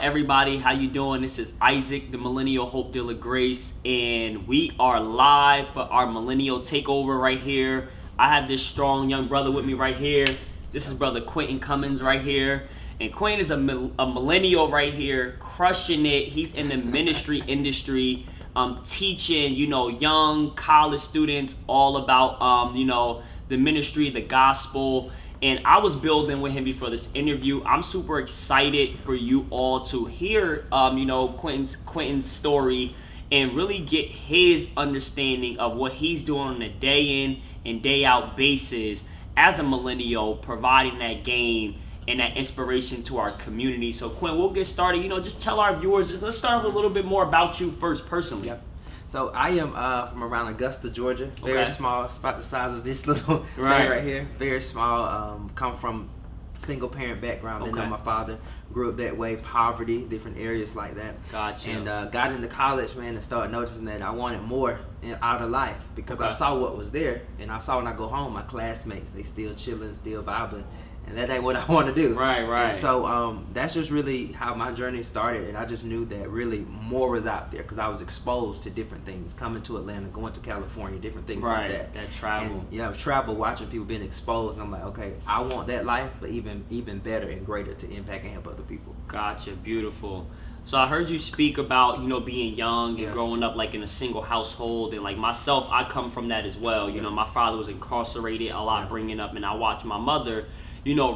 on, everybody? How you doing? This is Isaac, the Millennial Hope Dealer Grace, and we are live for our Millennial Takeover right here. I have this strong young brother with me right here. This is brother Quinton Cummings right here. And Quinton is a millennial right here, crushing it. He's in the ministry industry, teaching, young college students all about, the ministry, the gospel. And I was building with him before this interview. I'm super excited for you all to hear, Quinton's story and really get his understanding of what he's doing on a day in and day out basis as a millennial, providing that game and that inspiration to our community. So Quinton, we'll get started. Just tell our viewers, let's start off with a little bit more about you first personally. Yep. So I am from around Augusta, Georgia. Very small. It's about the size of this little thing right here. Very small. Come from single parent background. Didn't know my father. Grew up that way. Poverty, different areas like that. Gotcha. And got into college, man, and started noticing that I wanted more out of life because I saw what was there, and I saw when I go home, my classmates, they still chilling, still vibing. And that ain't what I want to do. Right. And so that's just really how my journey started. And I just knew that really more was out there because I was exposed to different things. Coming to Atlanta, going to California, different things like that. That travel. And, travel, watching people being exposed. And I'm like, okay, I want that life, but even better and greater to impact and help other people. Gotcha. Beautiful. So I heard you speak about, being young and growing up like in a single household. And like myself, I come from that as well. My father was incarcerated a lot bringing up, and I watched my mother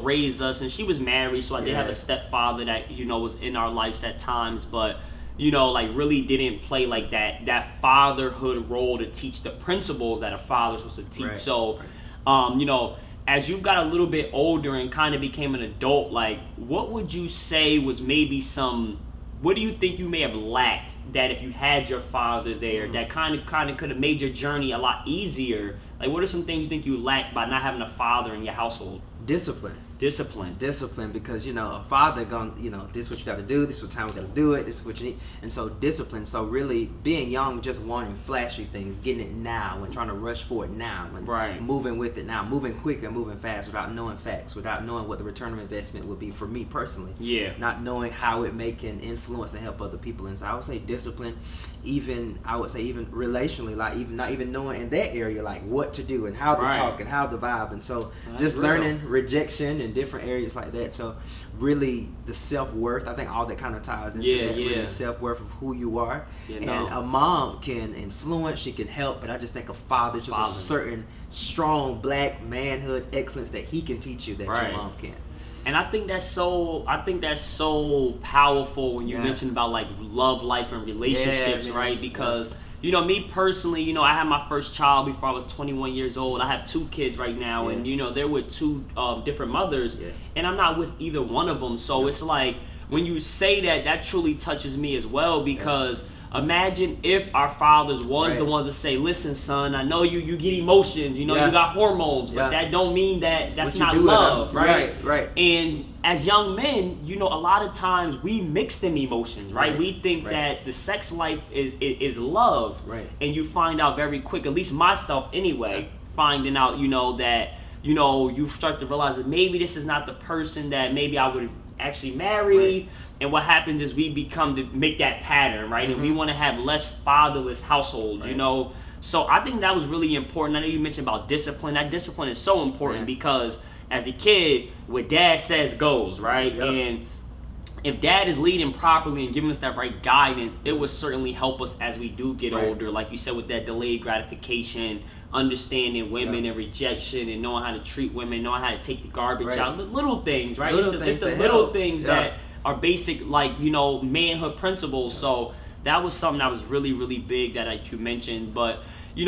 raise us, and she was married, so I did have a stepfather that, was in our lives at times, but, really didn't play like that fatherhood role to teach the principles that a father's supposed to teach. So, as you've got a little bit older and kind of became an adult, like, what would you say was maybe what do you think you may have lacked that if you had your father there, that kind of could have made your journey a lot easier? Like, what are some things you think you lacked by not having a father in your household? Discipline, because a father this is what you got to do, this is what time we got to do it, this is what you need, and so discipline. So really being young, just wanting flashy things, getting it now and trying to rush for it now and moving with it now, moving quick and moving fast without knowing facts, without knowing what the return of investment would be for me personally, not knowing how it may can influence and help other people. And so I would say discipline, even relationally, like not even knowing in that area like what to do and how to talk and how to vibe. And so just learning rejection in different areas like that. So really the self-worth, I think all that kind of ties into that, really self-worth of who you are. And a mom can influence, she can help, but I just think a father, just a certain strong black manhood excellence that he can teach you that your mom can't. And I think that's so powerful when you mention about like love life and relationships, right? Because me personally, I had my first child before I was 21 years old. I have 2 kids right now, and they're with 2 different mothers, and I'm not with either one of them. So it's like when you say that truly touches me as well, because imagine if our fathers was the ones to say, listen, son, I know you get emotions, you got hormones, but that don't mean that's not love, right? And as young men, a lot of times we mix them emotions, right? We think that the sex life is love, and you find out very quick, at least myself anyway, finding out, that, you start to realize that maybe this is not the person that maybe I would actually marry. And what happens is we become to make that pattern, right? And we want to have less fatherless households, So I think that was really important. I know you mentioned about discipline. That discipline is so important because as a kid, what dad says goes, right? And if dad is leading properly and giving us that right guidance, it will certainly help us as we do get older. Like you said, with that delayed gratification, understanding women and rejection, and knowing how to treat women, knowing how to take the garbage out. The little things, right? It's the little things that are basic, like, manhood principles. So that was something that was really, really big that you mentioned. But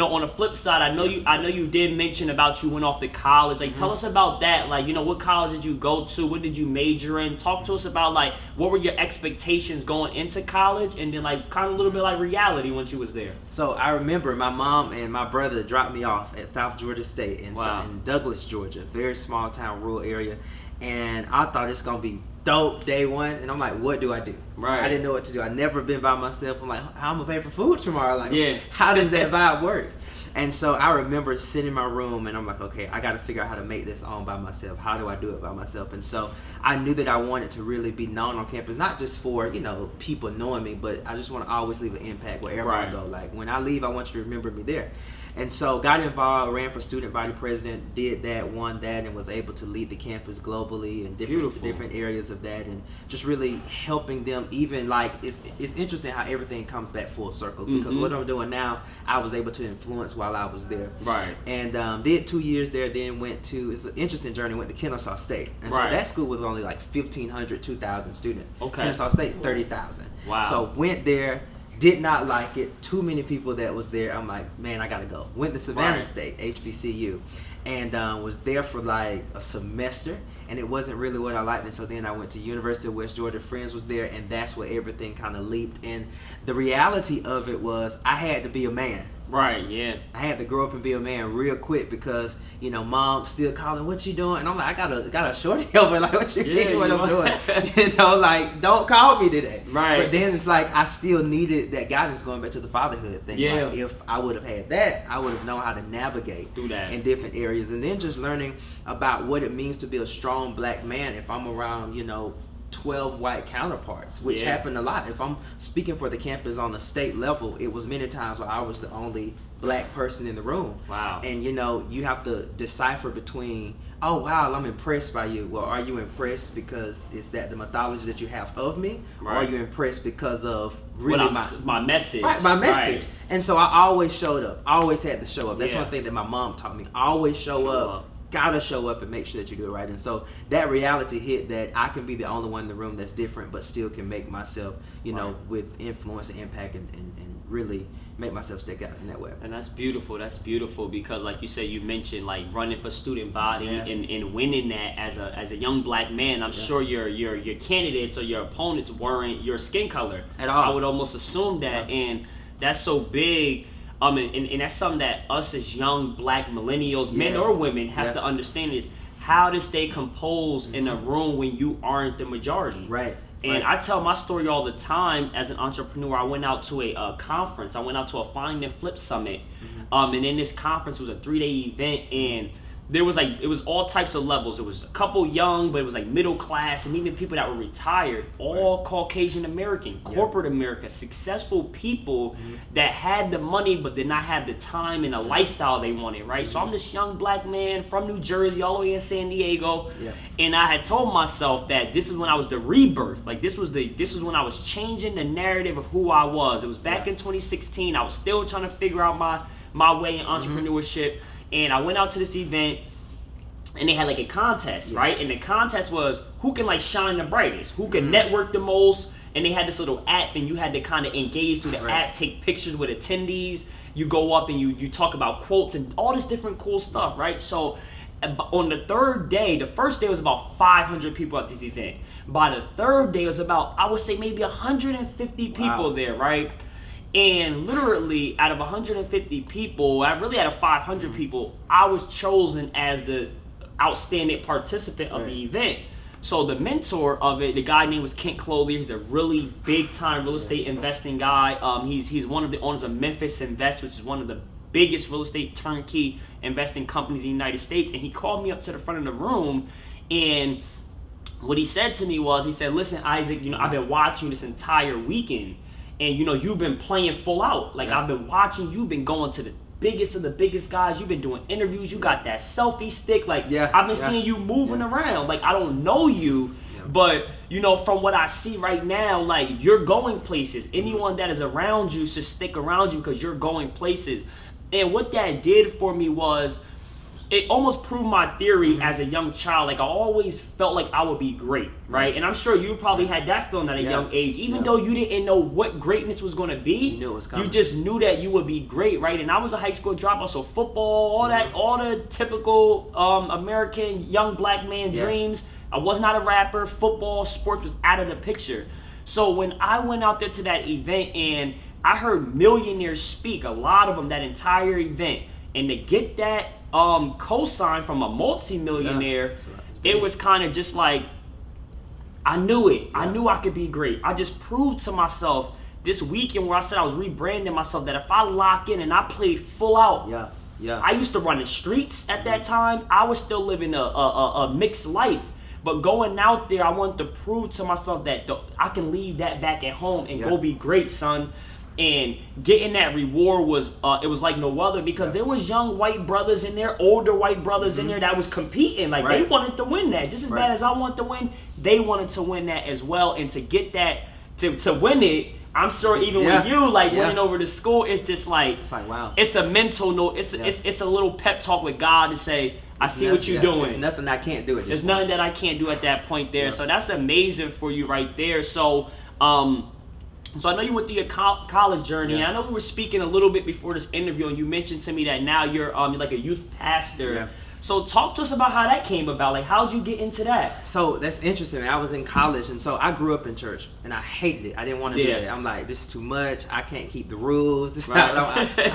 on the flip side, I know you did mention about you went off to college. Like, tell us about that. Like, what college did you go to? What did you major in? Talk to us about like what were your expectations going into college, and then like kind of a little bit like reality once you was there. So I remember my mom and my brother dropped me off at South Georgia State in Douglas, Georgia, very small town, rural area, and I thought it's gonna be dope day one, and I'm like, what do I do? I didn't know what to do. I never been by myself. I'm like, how am I gonna pay for food tomorrow? Like, how does that vibe work? And so I remember sitting in my room and I'm like, okay, I got to figure out how to make this on by myself. How do I do it by myself? And so I knew that I wanted to really be known on campus, not just for, people knowing me, but I just want to always leave an impact wherever I go. Like when I leave, I want you to remember me there. And so got involved, ran for student body president, did that, won that, and was able to lead the campus globally in different areas of that, and just really helping them. Even like it's interesting how everything comes back full circle, because what I'm doing now, I was able to influence while I was there. Right. And did 2 years there, then went to, it's an interesting journey, went to Kennesaw State. And so that school was only like 1,500, 2,000 students. Okay. Kennesaw State's 30,000. Wow. So went there. Did not like it. Too many people that was there. I'm like, man, I gotta go. Went to Savannah State, HBCU, and was there for like a semester, and it wasn't really what I liked. And so then I went to University of West Georgia. Friends was there, and that's where everything kind of leaped. And the reality of it was, I had to be a man. Right, yeah. I had to grow up and be a man real quick because, mom still calling, what you doing? And I'm like, I got a shorty over, like, what you mean what I'm doing? Like, don't call me today. Right. But then it's like, I still needed that guidance, going back to the fatherhood thing. Yeah. Like, if I would have had that, I would have known how to navigate do that in different areas. And then just learning about what it means to be a strong black man if I'm around, 12 white counterparts, which happened a lot. If I'm speaking for the campus on the state level, it was many times where I was the only black person in the room. Wow. And you have to decipher between, oh wow, I'm impressed by you. Well, are you impressed because it's that the mythology that you have of me? Or are you impressed because of really my message? Right, my message. Right. And so I always showed up. I always had to show up. That's one thing that my mom taught me. Always show up. Gotta show up and make sure that you do it right. And so that reality hit, that I can be the only one in the room that's different, but still can make myself, with influence and impact and really make myself stick out in that way. And that's beautiful. That's beautiful, because like you said, you mentioned like running for student body and winning that as a young black man. I'm sure your candidates or your opponents weren't your skin color at all. I would almost assume that, and that's so big. And that's something that us as young black millennials, men or women, have to understand, is how to stay composed in a room when you aren't the majority. Right. And I tell my story all the time as an entrepreneur. I went out to a conference. I went out to a Find and Flip Summit. And in this conference, it was a 3-day event, and there was it was all types of levels. It was a couple young, but it was like middle class, and even people that were retired, all Caucasian American, corporate America, successful people that had the money but did not have the time and the lifestyle they wanted, right? So I'm this young black man from New Jersey, all the way in San Diego, and I had told myself that this is when I was the rebirth. Like this was when I was changing the narrative of who I was. It was back in 2016. I was still trying to figure out my way in entrepreneurship. And I went out to this event, and they had like a contest, right? And the contest was who can like shine the brightest, who can network the most. And they had this little app, and you had to kind of engage through the app, take pictures with attendees. You go up and you talk about quotes and all this different cool stuff, right? So on the third day, the first day was about 500 people at this event. By the third day, it was about, I would say maybe 150 people there, right? And literally, out of 150 people, out of 500 people, I was chosen as the outstanding participant of the event. So the mentor of it, the guy named was Kent Clothier. He's a really big-time real estate investing guy. He's one of the owners of Memphis Invest, which is one of the biggest real estate turnkey investing companies in the United States. And he called me up to the front of the room, and what he said to me was, he said, "Listen, Isaac, I've been watching this entire weekend. And you've been playing full out. Like I've been watching, you've been going to the biggest of the biggest guys. You've been doing interviews. You got that selfie stick. Like I've been seeing you moving around. Like I don't know you, but from what I see right now, like you're going places. Anyone that is around you should stick around you because you're going places." And what that did for me was, it almost proved my theory as a young child. Like I always felt like I would be great, right? And I'm sure you probably had that feeling at a young age, even though you didn't know what greatness was going to be. You knew it was coming. You just knew that you would be great, right? And I was a high school dropout, so football, all the typical American young black man dreams. I was not a rapper. Football, sports was out of the picture. So when I went out there to that event and I heard millionaires speak, a lot of them that entire event, and to get that co-sign from a multi-millionaire, it was kind of just like, I knew it. I knew I could be great. I just proved to myself this weekend where I said I was rebranding myself, that if I lock in and I played full out, I used to run the streets at that time. I was still living a mixed life. But going out there, I wanted to prove to myself that I can leave that back at home and go be great, son. And getting that reward was, it was like no other, because there was young white brothers in there, older white brothers in there that was competing. Like, they wanted to win that. Just as bad as I wanted to win, they wanted to win that as well. And to get that, to win it, I'm sure even with you, like, winning over the school, it's just like, it's like, wow. It's a mental note. It's a little pep talk with God to say, I see what you're doing. There's nothing I can't do at this There's point. nothing that I can't do at that point there. So that's amazing for you right there. So, so I know you went through your college journey. And I know we were speaking a little bit before this interview, and you mentioned to me that now you're like a youth pastor. Yeah. So talk to us about how that came about. Like, how'd you get into that? So that's interesting. I was in college, and so I grew up in church, and I hated it. I didn't want to do it. I'm like, this is too much. I can't keep the rules. I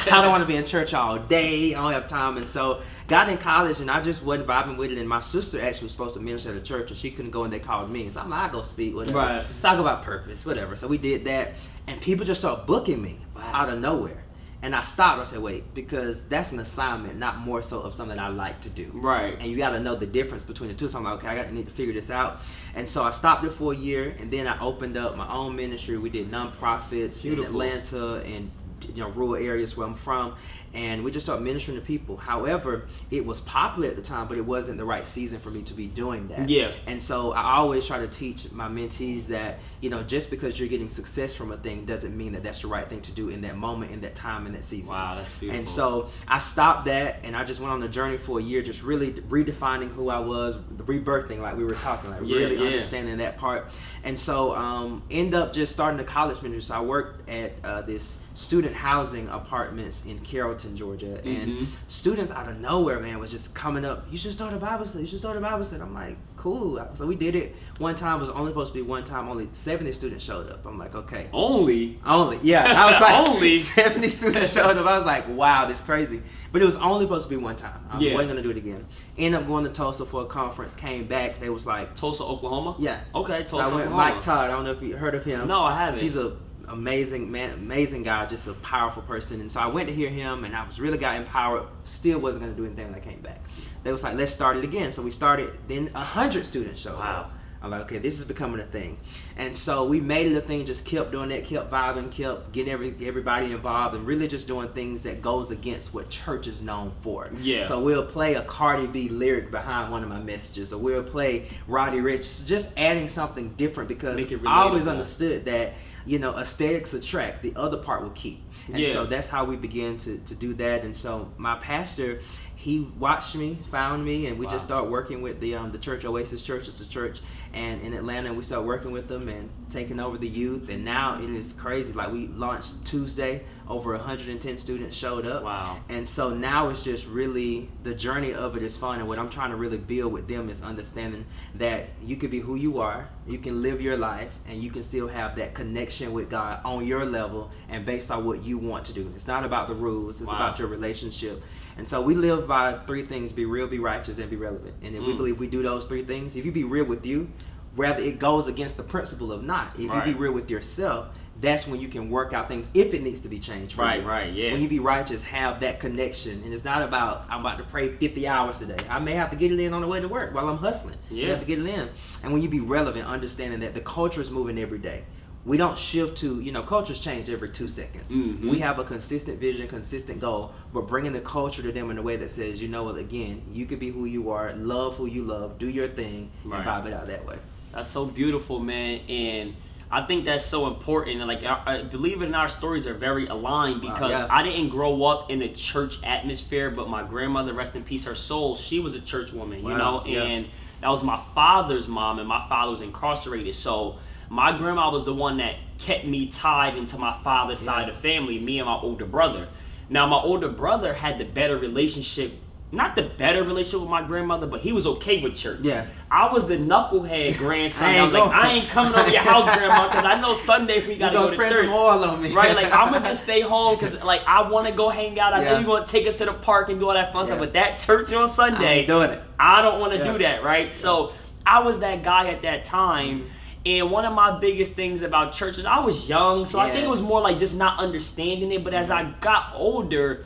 don't want to be in church all day. I don't have time. And so got in college, and I just wasn't vibing with it. And my sister actually was supposed to minister at a church, and she couldn't go, and they called me. So I'm like, I'll go speak, whatever. Talk about purpose, whatever. So we did that, and people just started booking me out of nowhere. And I stopped. I said, wait, because that's an assignment, not more so of something I like to do. Right. And you got to know the difference between the two. So I'm like, okay, I need to figure this out. And so I stopped it for a year, and then I opened up my own ministry. We did nonprofits in Atlanta and rural areas where I'm from. And we just started ministering to people. However, it was popular at the time, but it wasn't the right season for me to be doing that. Yeah. And so I always try to teach my mentees that, just because you're getting success from a thing doesn't mean that that's the right thing to do in that moment, in that time, in that season. Wow, that's beautiful. And so I stopped that, and I just went on a journey for a year, just really redefining who I was, rebirthing, like we were talking, like really understanding that part. And so end up just starting a college ministry. So I worked at this student housing apartments in Carrollton, Georgia, and students out of nowhere, man, was just coming up, you should start a Bible study, you should start a Bible study. I'm like, cool. So we did it one time. It was only supposed to be one time. Only 70 students showed up. I'm like, okay. Only? Yeah. I was like, only 70 students showed up. I was like, wow, this is crazy. But it was only supposed to be one time. I wasn't going to do it again. Ended up going to Tulsa for a conference, came back. They was like... Tulsa, Oklahoma? Yeah. Okay, Tulsa, so I went Oklahoma. Mike Todd. I don't know if you heard of him. No, I haven't. He's a amazing man, amazing guy, just a powerful person. And so I went to hear him, and I was really got empowered. Still wasn't going to do anything when I came back. They was like, let's start it again. So we started. Then 100 students showed up. I'm like, okay, this is becoming a thing. And so we made it a thing, just kept doing that, kept vibing, kept getting everybody involved, and really just doing things that goes against what church is known for. Yeah. So we'll play a Cardi B lyric behind one of my messages, or we'll play Roddy Ricch, just adding something different, because I always understood that, aesthetics attract, the other part will keep. And so that's how we began to do that. And so my pastor, he watched me, found me, and we just started working with the church, Oasis Church. It's a church and in Atlanta, and we started working with them and taking over the youth. And now it is crazy. Like, we launched Tuesday, over 110 students showed up. Wow. And so now it's just really, the journey of it is fun. And what I'm trying to really build with them is understanding that you can be who you are, you can live your life, and you can still have that connection with God on your level and based on what you want to do. It's not about the rules, it's about your relationship. And so we live by 3 things: be real, be righteous, and be relevant. And if we believe we do those 3 things, if you be real with you, whether it goes against the principle of not, if you be real with yourself, that's when you can work out things if it needs to be changed for you. When you be righteous, have that connection. And it's not about, I'm about to pray 50 hours today. I may have to get it in on the way to work while I'm hustling. You have to get it in. And when you be relevant, understanding that the culture is moving every day. We don't shift to, cultures change every 2 seconds. We have a consistent vision, consistent goal, but bringing the culture to them in a way that says, again, you can be who you are, love who you love, do your thing, and vibe it out that way. That's so beautiful, man. And I think that's so important. And like, I believe it, in our stories are very aligned, because I didn't grow up in a church atmosphere, but my grandmother, rest in peace, her soul, she was a church woman, and that was my father's mom, and my father was incarcerated. So my grandma was the one that kept me tied into my father's side of the family, me and my older brother. Now, my older brother had the better relationship, not the better relationship with my grandmother, but he was okay with church. Yeah. I was the knucklehead grandson. I was like, I ain't coming over your house, grandma, because I know Sunday we gotta go to church. Some oil on me. Right? Like, I'm gonna just stay home because, like, I want to go hang out. I know you're gonna take us to the park and do all that fun stuff, but that church on Sunday, I ain't doing it. I don't want to do that, right? So I was that guy at that time. And one of my biggest things about church is I was young, so I think it was more like just not understanding it. But as I got older,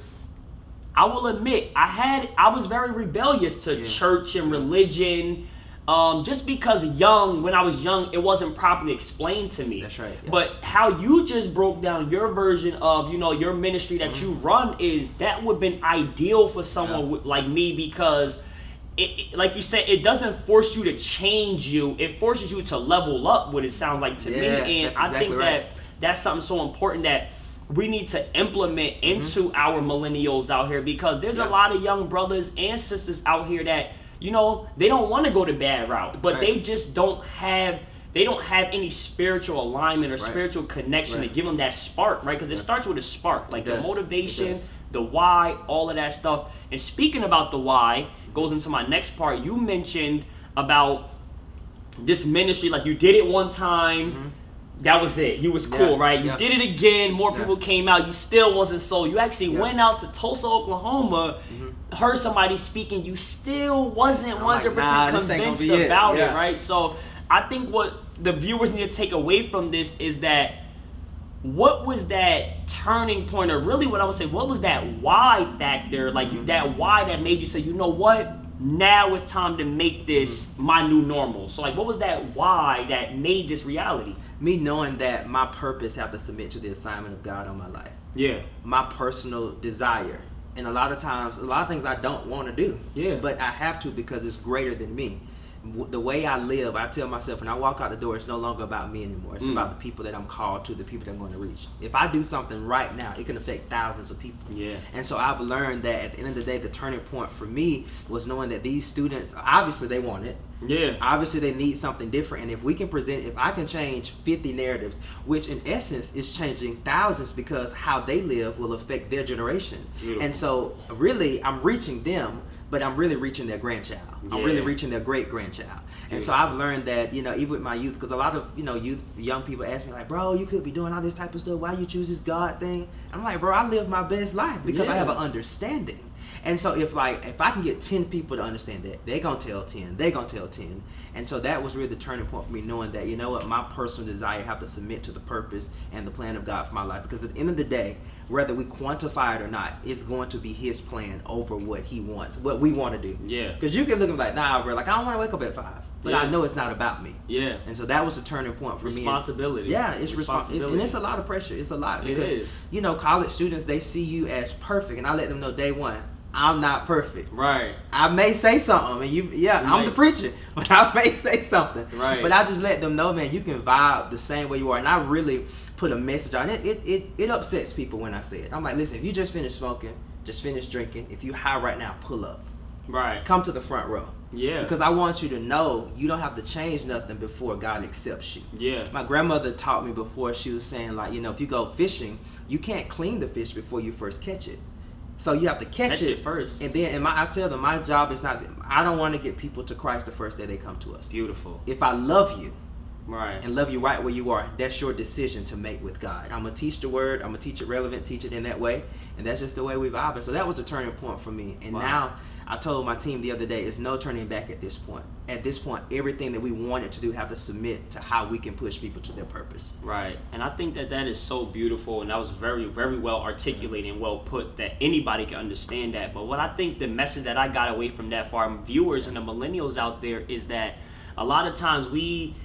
I will admit I was very rebellious to church and religion. Just because when I was young, it wasn't properly explained to me. That's right. Yeah. But how you just broke down your version of, your ministry that you run that would have been ideal for someone like me, because it, like you said, it doesn't force you to change you. It forces you to level up, what it sounds like to me. And I think that's something so important that we need to implement into our millennials out here, because there's a lot of young brothers and sisters out here that, they don't want to go the bad route, but they just don't have any spiritual alignment or spiritual connection to give them that spark, right? Because it starts with a spark, like the motivation, the why, all of that stuff. And speaking about the why, goes into my next part. You mentioned about this ministry, like you did it one time, that was it. You was cool, right? You did it again, more people came out, you still wasn't sold. You actually went out to Tulsa, Oklahoma, heard somebody speaking, you still wasn't 100% convinced about it, right? So I think what the viewers need to take away from this is that what was that turning point, or really what I would say, what was that why factor, like that why that made you say, you know what, now it's time to make this my new normal? So like, what was that why that made this reality? Me knowing that my purpose have to submit to the assignment of God on my life. Yeah. My personal desire. And a lot of times, a lot of things I don't want to do. Yeah. But I have to, because it's greater than me. The way I live, I tell myself when I walk out the door, it's no longer about me anymore. It's about the people that I'm called to, the people that I'm going to reach. If I do something right now, it can affect thousands of people. Yeah. And so I've learned that at the end of the day, the turning point for me was knowing that these students, obviously they want it. Yeah. Obviously they need something different. And if I can change 50 narratives, which in essence is changing thousands, because how they live will affect their generation. Beautiful. And so really I'm reaching them, but I'm really reaching their grandchild. I'm really reaching their great-grandchild. And so I've learned that, even with my youth, because a lot of, young people ask me like, bro, you could be doing all this type of stuff. Why you choose this God thing? I'm like, bro, I live my best life because I have an understanding. And so if I can get 10 people to understand that, they're going to tell 10. They're going to tell 10. And so that was really the turning point for me, knowing that, my personal desire have to submit to the purpose and the plan of God for my life. Because at the end of the day, whether we quantify it or not, it's going to be his plan over what he wants, what we want to do. Yeah. Because you can look at me like, nah, bro, like I don't want to wake up at 5. But I know it's not about me. Yeah. And so that was the turning point for me. Responsibility. Yeah, it's responsibility. And it's a lot of pressure. It's a lot. Because, it is. College students, they see you as perfect. And I let them know day one, I'm not perfect. Right. I may say something, and I'm the preacher, but I may say something. Right. But I just let them know, man, you can vibe the same way you are. And I really put a message on it. It upsets people when I say it. I'm like, listen, if you just finished smoking, just finished drinking, if you high right now, pull up. Right. Come to the front row. Yeah. Because I want you to know you don't have to change nothing before God accepts you. Yeah. My grandmother taught me before, she was saying like, if you go fishing, you can't clean the fish before you first catch it. So you have to catch it first. And then, I tell them, my job is not, I don't want to get people to Christ the first day they come to us. Beautiful. If I love you, right, and love you right where you are, that's your decision to make with God. I'm going to teach the word, I'm going to teach it relevant, teach it in that way. And that's just the way we vibe. And so that was a turning point for me. And now, I told my team the other day, it's no turning back at this point. At this point, everything that we wanted to do have to submit to how we can push people to their purpose. Right. And I think that is so beautiful, and that was very, very well articulated and well put, that anybody can understand that. But what I think the message that I got away from that for our viewers and the millennials out there is that a lot of times we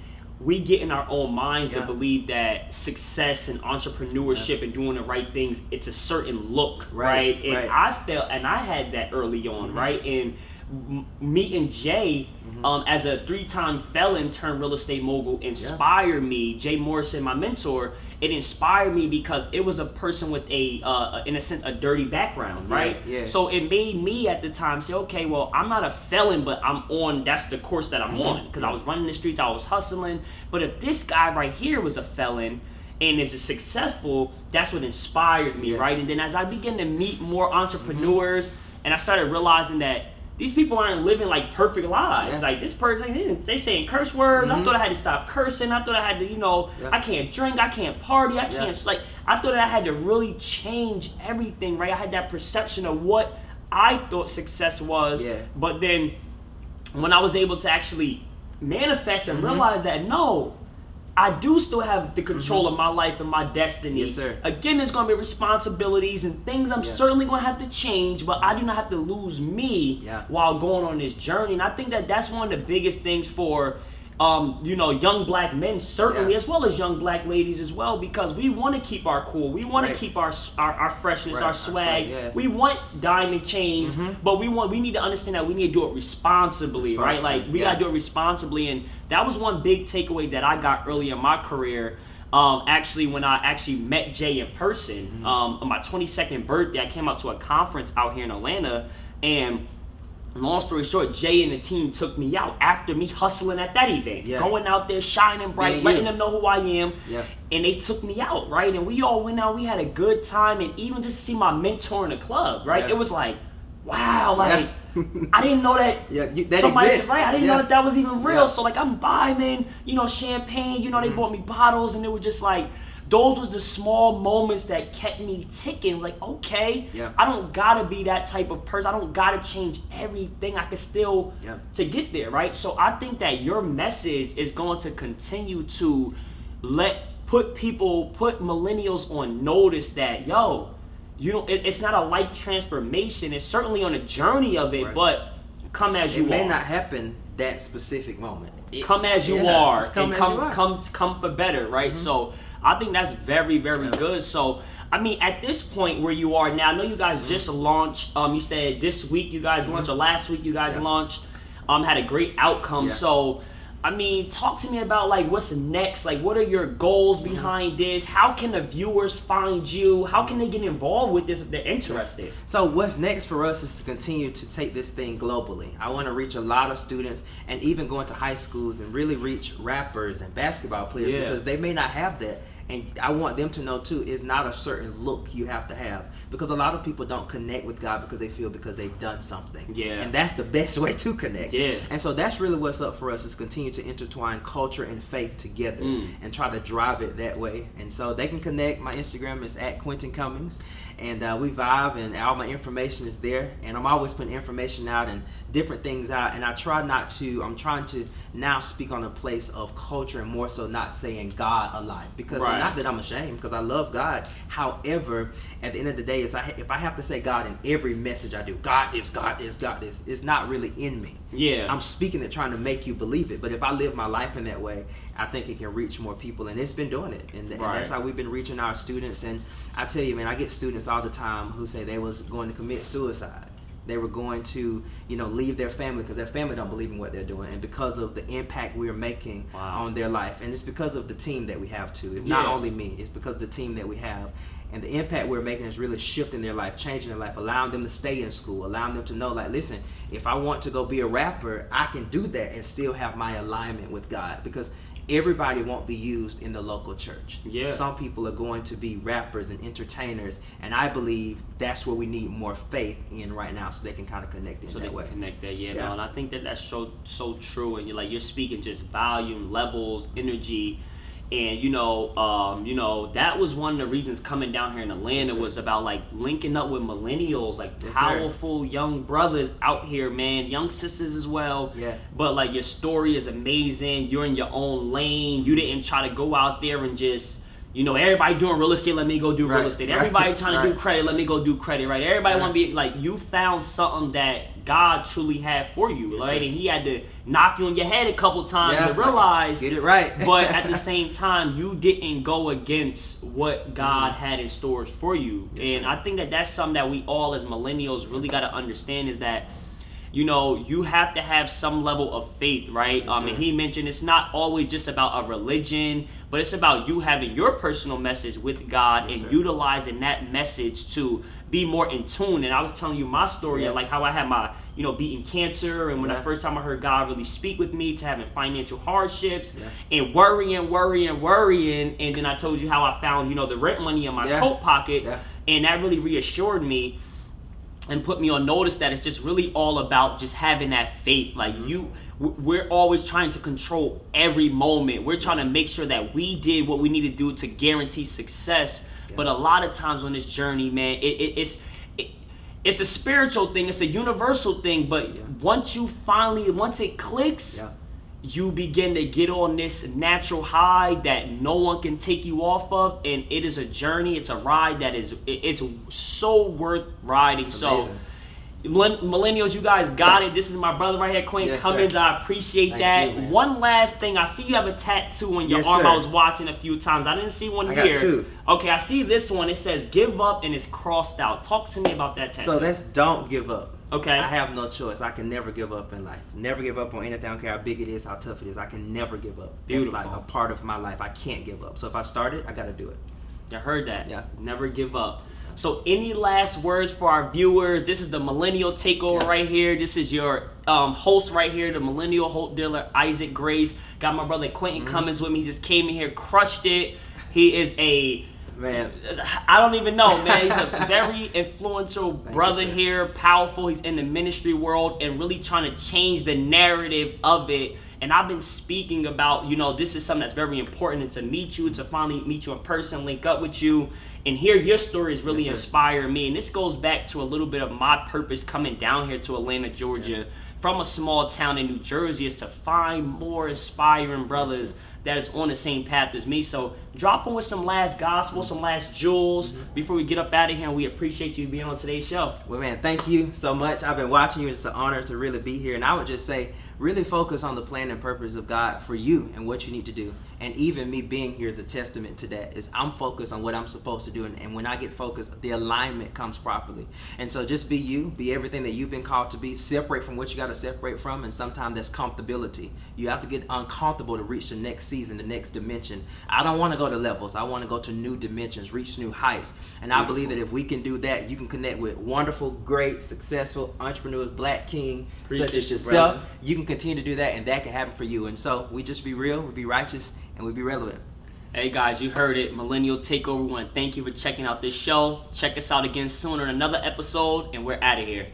get in our own minds to believe that success and entrepreneurship and doing the right things, it's a certain look, right? And I felt, and I had that early on, right? And meeting Jay as a 3-time felon turned real estate mogul inspired me. Jay Morrison, my mentor, it inspired me because it was a person with in a sense, a dirty background, right? Yeah. So it made me at the time say, okay, well, I'm not a felon, but that's the course that I'm on. Because I was running the streets, I was hustling. But if this guy right here was a felon and is successful, that's what inspired me, right? And then as I began to meet more entrepreneurs, and I started realizing that these people aren't living like perfect lives. Yeah. Like this person, they saying curse words. I thought I had to stop cursing. I thought I had to, I can't drink, I can't party, I can't, I thought I had to really change everything, right? I had that perception of what I thought success was. Yeah. But then when I was able to actually manifest and realize that, no, I do still have the control of my life and my destiny. Yes, sir. Again, there's going to be responsibilities and things I'm certainly going to have to change, but I do not have to lose me while going on this journey. And I think that that's one of the biggest things for young black men, certainly, as well as young black ladies as well, because we want to keep our cool. We want to keep our freshness, our swag. We want diamond chains, but we need to understand that we need to do it responsibly, right? Like, we got to do it responsibly. And that was one big takeaway that I got early in my career. Actually, when I actually met Jay in person, on my 22nd birthday, I came out to a conference out here in Atlanta, and long story short, Jay and the team took me out after me hustling at that event, going out there shining bright, letting them know who I am, and they took me out, right? And we all went out, we had a good time, and even just to see my mentor in the club, right? It was like, wow, like, I didn't know that, that somebody exists. Right? I didn't know that was even real. So like, I'm vibing, champagne, they bought me bottles, and it was just like, those was the small moments that kept me ticking. Like, okay, I don't gotta be that type of person. I don't gotta change everything. I can still to get there, right? So I think that your message is going to continue to put millennials on notice that, it's not a life transformation. It's certainly on a journey of it, but come as you are. It may not happen that specific moment. Come as you are, and come for better, right? So I think that's very, very good. So, I mean, at this point where you are now, I know you guys just launched. You said this week you guys launched, or last week you guys launched. Had a great outcome. So, I mean, talk to me about like what's next. Like, what are your goals behind this? How can the viewers find you? How can they get involved with this if they're interested? So what's next for us is to continue to take this thing globally. I want to reach a lot of students, and even go into high schools and really reach rappers and basketball players, because they may not have that. And I want them to know too, it's not a certain look you have to have, because a lot of people don't connect with God because they've done something. And that's the best way to connect. And so that's really what's up for us, is continue to intertwine culture and faith together and try to drive it that way. And so they can connect. My Instagram is @Quinton Cummings, and we vibe, and all my information is there. And I'm always putting information out and different things out, and I'm trying to now speak on a place of culture, and more so not saying God a lot, because not that I'm ashamed, because I love God. However, at the end of the day, if I have to say God in every message I do, God is, it's not really in me. I'm speaking it trying to make you believe it, but if I live my life in that way, I think it can reach more people, and it's been doing it, and that's how we've been reaching our students. And I tell you, man, I get students all the time who say they was going to commit suicide. They were going to, leave their family because their family don't believe in what they're doing, and because of the impact we're making on their life. And it's because of the team that we have too. It's not only me, it's because of the team that we have. And the impact we're making is really shifting their life, changing their life, allowing them to stay in school, allowing them to know, like, listen, if I want to go be a rapper, I can do that and still have my alignment with God, because everybody won't be used in the local church. Some people are going to be rappers and entertainers, and I believe that's where we need more faith in right now, so they can kind of connect in that way. Connect that, no, and I think that that's so true. And you're speaking just volume, levels, energy. And that was one of the reasons coming down here in Atlanta was about like linking up with millennials, like powerful young brothers out here, man, young sisters as well. But like, your story is amazing. You're in your own lane. You didn't try to go out there and just, everybody doing real estate, let me go do real estate. Everybody trying to do credit, let me go do credit, right? Everybody want to be like, you found something that God truly had for you, right? And he had to knock you on your head a couple times to realize, get it right. But at the same time, you didn't go against what God had in stores for you. And I think that that's something that we all as millennials really got to understand, is that you have to have some level of faith, right? And he mentioned it's not always just about a religion, but it's about you having your personal message with God and utilizing that message to be more in tune. And I was telling you my story of like how I had my, beating cancer, and when the first time I heard God really speak with me, to having financial hardships and worrying, and then I told you how I found, the rent money in my coat pocket, and that really reassured me and put me on notice that it's just really all about just having that faith. Like we're always trying to control every moment. We're trying to make sure that we did what we need to do to guarantee success. But a lot of times on this journey, man, it's a spiritual thing. It's a universal thing. But once it clicks, you begin to get on this natural high that no one can take you off of, and it is a journey, it's a ride that it's so worth riding. So millennials, you guys got it. This is my brother right here, Quinton Cummings. I appreciate that. You, one last thing, I see you have a tattoo on your arm. I was watching a few times. I didn't see one here. I got two. Okay, I see this one. It says "Give Up" and it's crossed out. Talk to me about that tattoo. So that's "Don't give up." Okay. I have no choice. I can never give up in life. Never give up on anything. I don't care how big it is, how tough it is. I can never give up. Beautiful. It's like a part of my life. I can't give up. So if I start it, I got to do it. I heard that. Yeah. Never give up. So any last words for our viewers? This is the Millennial Takeover right here. This is your host right here, the Millennial Hope Dealer, Isaac Grace. Got my brother Quinton Cummings with me. He just came in here, crushed it. He is a... Man, I don't even know, man. He's a very influential brother here, powerful. He's in the ministry world and really trying to change the narrative of it. And I've been speaking about, this is something that's very important, and to meet you, to finally meet you in person, link up with you, and hear your story is really inspiring me. And this goes back to a little bit of my purpose coming down here to Atlanta, Georgia, from a small town in New Jersey, is to find more inspiring brothers that is on the same path as me. So drop them with some last gospel, some last jewels before we get up out of here, and we appreciate you being on today's show. Well, man, thank you so much. I've been watching you. It's an honor to really be here. And I would just say, really focus on the plan and purpose of God for you and what you need to do. And even me being here is a testament to that. Is I'm focused on what I'm supposed to do. And when I get focused, the alignment comes properly. And so just be you. Be everything that you've been called to be. Separate from what you got to separate from. And sometimes that's comfortability. You have to get uncomfortable to reach the next season, the next dimension. I don't want to go to levels. I want to go to new dimensions, reach new heights. And I believe that if we can do that, you can connect with wonderful, great, successful entrepreneurs, black king, such as yourself. Brother. You can continue to do that, and that can happen for you. And so we just be real, we be righteous, and we be relevant. Hey guys, you heard it. Millennial Takeover. We want to thank you for checking out this show. Check us out again soon on another episode, and we're out of here.